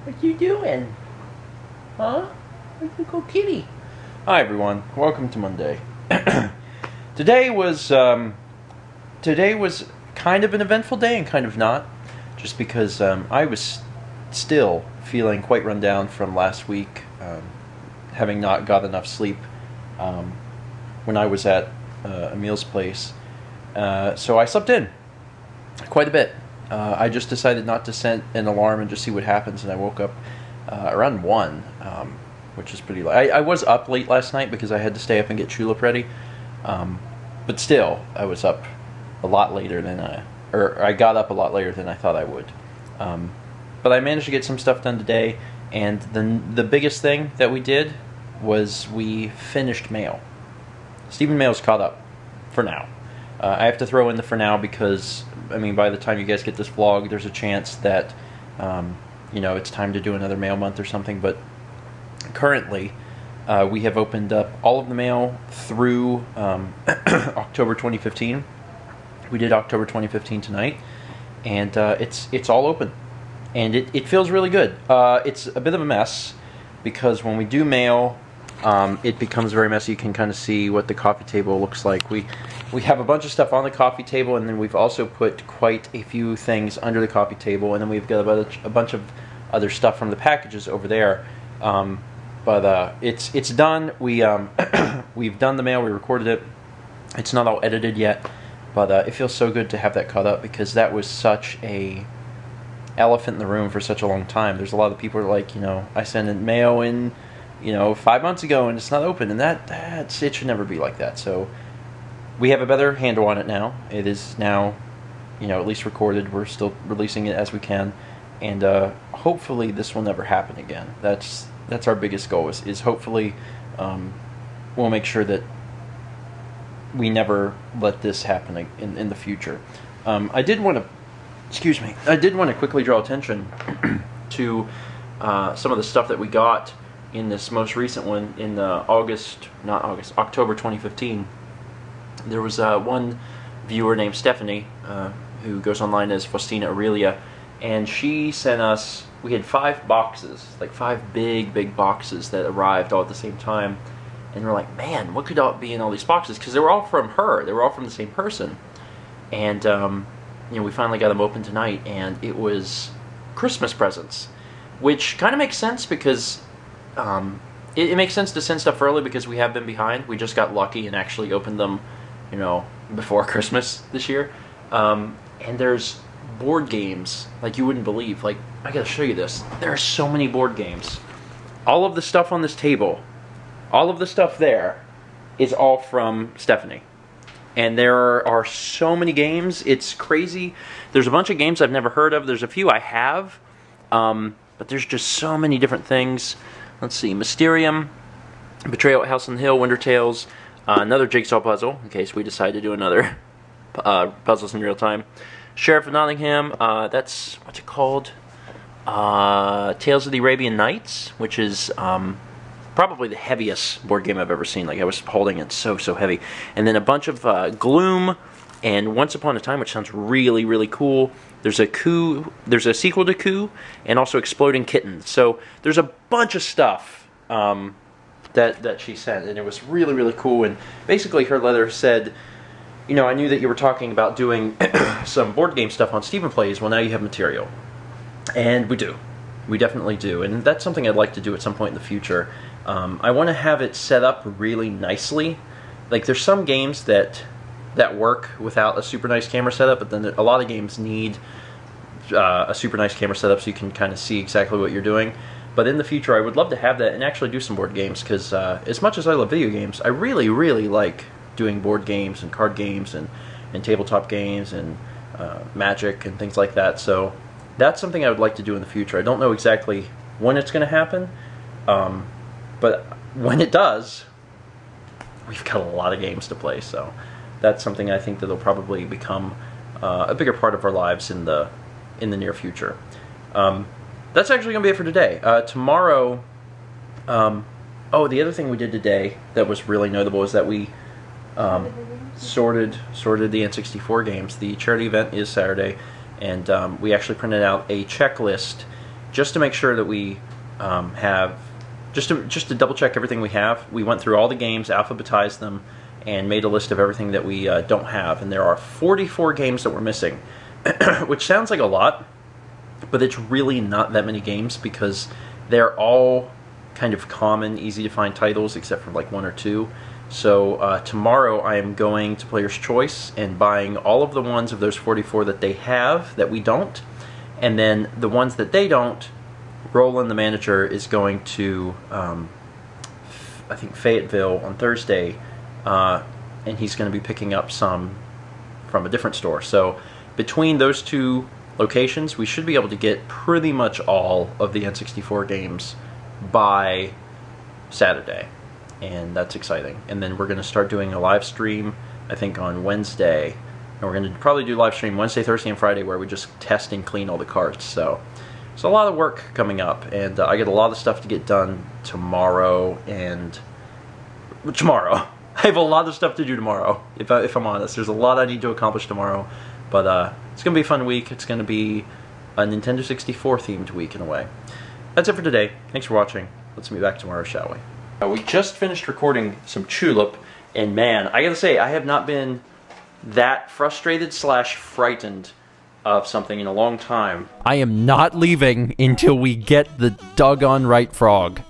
What you doing? Huh? Little kitty. Hi everyone. Welcome to Monday. Today was kind of an eventful day and kind of not, just because I was still feeling quite run down from last week, having not got enough sleep when I was at Emil's place. So I slept in quite a bit. I just decided not to set an alarm and just see what happens, and I woke up around 1, which is pretty late. I was up late last night because I had to stay up and get Chulip ready, but still, I was up a lot later than I got up a lot later than I thought I would. But I managed to get some stuff done today, and the biggest thing that we did was we finished mail. Stephen Mail's caught up, for now. I have to throw in the for now because, I mean, by the time you guys get this vlog, there's a chance that, you know, it's time to do another mail month or something, but currently, we have opened up all of the mail through October 2015. We did October 2015 tonight, and it's all open, and it feels really good. It's a bit of a mess, because when we do mail, it becomes very messy. You can kind of see what the coffee table looks like. We have a bunch of stuff on the coffee table, and then we've also put quite a few things under the coffee table, and then we've got a bunch of other stuff from the packages over there. But it's done. We've done the mail. We recorded it. It's not all edited yet, but it feels so good to have that caught up, because that was such a elephant in the room for such a long time. There's a lot of people who are like, you know, I sent in mail in, you know, 5 months ago and it's not open, and it should never be like that. So we have a better handle on it now. It is now, you know, at least recorded. We're still releasing it as we can, and hopefully this will never happen again. That's our biggest goal, is hopefully we'll make sure that we never let this happen in the future. I did want to quickly draw attention to some of the stuff that we got in this most recent one in October 2015. There was one viewer named Stephanie who goes online as Faustina Aurelia, and she sent us, we had 5 boxes, like 5 big boxes that arrived all at the same time, and we're like, man, what could be in all these boxes? Because they were all from her, they were all from the same person, and you know, we finally got them open tonight, and it was Christmas presents, which kind of makes sense, because it makes sense to send stuff early, because we have been behind. We just got lucky and actually opened them, you know, before Christmas this year. And there's board games like you wouldn't believe. Like, I gotta show you this. There are so many board games. All of the stuff on this table, all of the stuff there, is all from Stephanie. And there are so many games, it's crazy. There's a bunch of games I've never heard of. There's a few I have, but there's just so many different things. Let's see, Mysterium, Betrayal at House on the Hill, Winter Tales, another Jigsaw puzzle, in case we decide to do another puzzles in real time. Sheriff of Nottingham, that's, what's it called? Tales of the Arabian Nights, which is probably the heaviest board game I've ever seen. Like, I was holding it so heavy. And then a bunch of Gloom, and Once Upon a Time, which sounds really cool. There's a Coup, there's a sequel to Coup, and also Exploding Kittens. So there's a bunch of stuff that she sent, and it was really cool. And basically her letter said, you know, I knew that you were talking about doing some board game stuff on Stephen Plays. Well, now you have material. And we do. We definitely do. And that's something I'd like to do at some point in the future. I want to have it set up really nicely. Like, there's some games that work without a super nice camera setup, but then a lot of games need a super nice camera setup so you can kind of see exactly what you're doing. But in the future, I would love to have that and actually do some board games, because as much as I love video games, I really like doing board games and card games and tabletop games and Magic and things like that. So that's something I would like to do in the future. I don't know exactly when it's going to happen, but when it does, we've got a lot of games to play. So that's something I think that'll probably become a bigger part of our lives in the near future. That's actually going to be it for today. Tomorrow, oh, the other thing we did today that was really notable is that we sorted the N64 games. The charity event is Saturday, and we actually printed out a checklist just to make sure that we have, just to double check everything we have, we went through all the games, alphabetized them, and made a list of everything that we don't have. And there are 44 games that we're missing, which sounds like a lot, but it's really not that many games because they're all kind of common, easy to find titles except for like 1 or 2. So tomorrow I am going to Player's Choice and buying all of the ones of those 44 that they have that we don't, and then the ones that they don't, Roland the manager is going to I think Fayetteville on Thursday, and he's going to be picking up some from a different store. So between those 2 locations, we should be able to get pretty much all of the N64 games by Saturday, and that's exciting. And then we're going to start doing a live stream, I think, on Wednesday, and we're going to probably do live stream Wednesday, Thursday, and Friday where we just test and clean all the carts. So it's a lot of work coming up, and I get a lot of stuff to get done tomorrow. I have a lot of stuff to do tomorrow, if I'm honest. There's a lot I need to accomplish tomorrow, but it's going to be a fun week. It's going to be a Nintendo 64 themed week in a way. That's it for today. Thanks for watching. Let's meet back tomorrow, shall we? We just finished recording some Chulip, and man, I gotta say, I have not been that frustrated / frightened of something in a long time. I am not leaving until we get the doggone right frog.